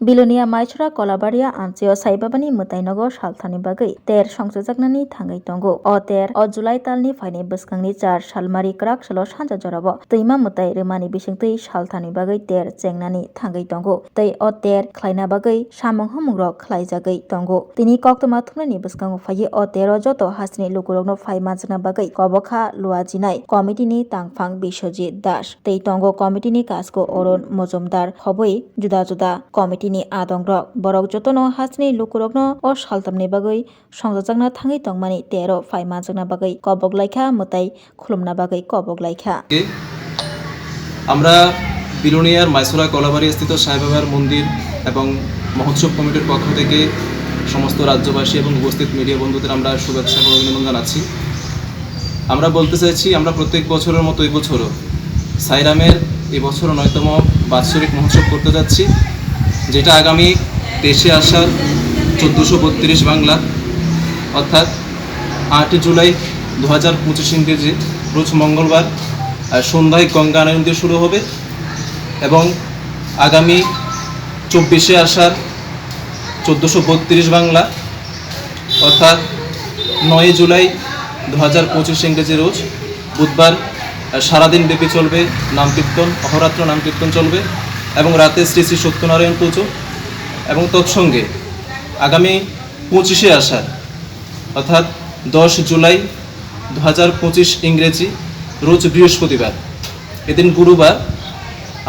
Bilonia Maichura Kolabaria Ancio Saibabani Mutainago Shalthani Bagai Ter Songsajaknani Thangai Tongo O Ter O Julai Talni Faine Buskangni Char Shalmari Krak Shalo Sanja Jorabo Tuima Mutai Remani Bishingtui Shalthani Bagai Ter Chengnani Thangai Tongo Tei O Ter Klaina Bagai Samong Hamungrok Khlaijagai Tongo Tini Koktoma Thumnani Buskango Faye O Ter Joto Hasni Lukurogno Fai Majna Bagai Kobokha Luajinai Committee ni Tangphang Bishojit Das Tei Tongo Committee ni Kasko Oron Mojumdar Hoboi Juda Juda Committee ni Adongrok Borok Jotono Hasni Lukurogno O Shaltamni Bagai Songjakna Thangai Tongmani Tero Fai Majna Bagai Koboglaikha Mutai Khulumna Bagai Koboglaikha আমরা billionaire মাইসোরা Kalabari স্থিত সাই বাবার মন্দির এবং মহোৎসব কমিটির পক্ষ থেকে সমস্ত রাজ্যবাসী এবং উপস্থিত মিডিয়া বন্ধুদের আমরা শুভেচ্ছা ও অভিনন্দন জানাচ্ছি। আমরা বলতে চাইছি আমরা প্রত্যেক বছরের মতো এই বছরও সাইরামের এই বছর ৯তম বাৎসরিক মহোৎসব করতে যাচ্ছি, যেটা আগামী ২৩শে আষাঢ় ১৪৩২ বাংলা অর্থাৎ ৮ জুলাই ২০২৫ ইংরেজি রোজ মঙ্গলবার সন্ধ্যায় গঙ্গা আনয়ন দিয়ে শুরু হবে এবং আগামী ২৪শে আষাঢ় ১৪৩২ বাংলা অর্থাৎ ৯ জুলাই ২০২৫ ইংরেজি রোজ বুধবার সারাদিন ব্যাপী চলবে নাম কীর্তন, অহরাত্র নাম কীর্তন চলবে এবং রাতে শ্রী শ্রী সত্যনারায়ণ পুজো এবং তৎসঙ্গে আগামী ২৫শে আষাঢ় অর্থাৎ ১০ জুলাই ২০২৫ ইংরেজি রোজ বৃহস্পতিবার এদিন গুরুবার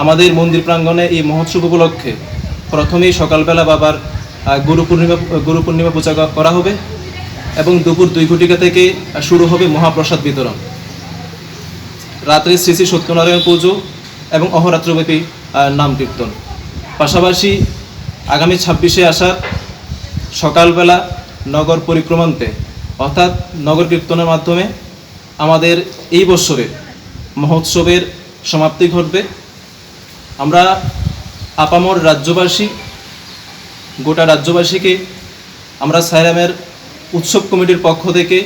আমাদের মন্দির প্রাঙ্গণে এই মহোৎসব উপলক্ষে প্রথমেই সকালবেলা বাবার গুরু পূর্ণিমা পূজা করা হবে এবং দুপুর ২ ঘটিকা থেকে শুরু হবে মহাপ্রসাদ বিতরণ। রাত্রে শ্রী শ্রী সত্যনারায়ণ পুজো এবং অহরাত্রব্যাপী নাম কীর্তন। পাশাপাশি আগামী ২৬শে আষাঢ় সকালবেলা নগর পরিক্রমান্তে অর্থাৎ নগর কীর্তনের মাধ্যমে আমাদের এই বছরের মহোৎসবের সমাপ্তি ঘটবে। আমরা আপামর রাজ্যবাসী গোটা রাজ্যবাসীকে আমরা সাইরামের উৎসব কমিটির পক্ষ থেকে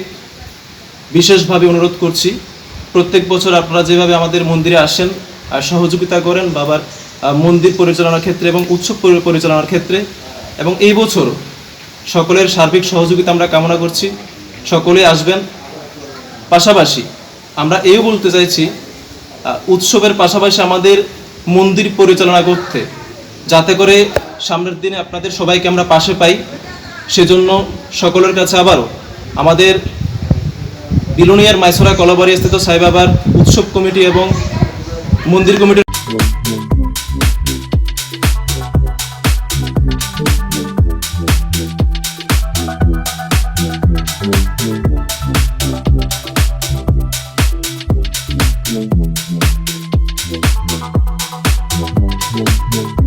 বিশেষভাবে অনুরোধ করছি, প্রত্যেক বছর আপনারা যেভাবে আমাদের মন্দিরে আসেন আর সহযোগিতা করেন বাবার মন্দির পরিচালনার ক্ষেত্রে এবং উৎসব পরিচালনার ক্ষেত্রে, এবং এই বছর সকলের সার্বিক সহযোগিতা আমরা কামনা করছি, সকলে আসবেন। পাশাপাশি আমরা এও বলতে চাইছি উৎসবের পাশাপাশি আমাদের মন্দির পরিচালনা করতে যাতে করে সামনের দিনে আপনাদের সবাইকে আমরা পাশে পাই, সেজন্য সকলের কাছে আবারও আমাদের বিলোনিয়ার মাইসোরা কলাবাড়ি স্থিত সাই বাবার উৎসব কমিটি এবং মন্দির কমিটির Yeah.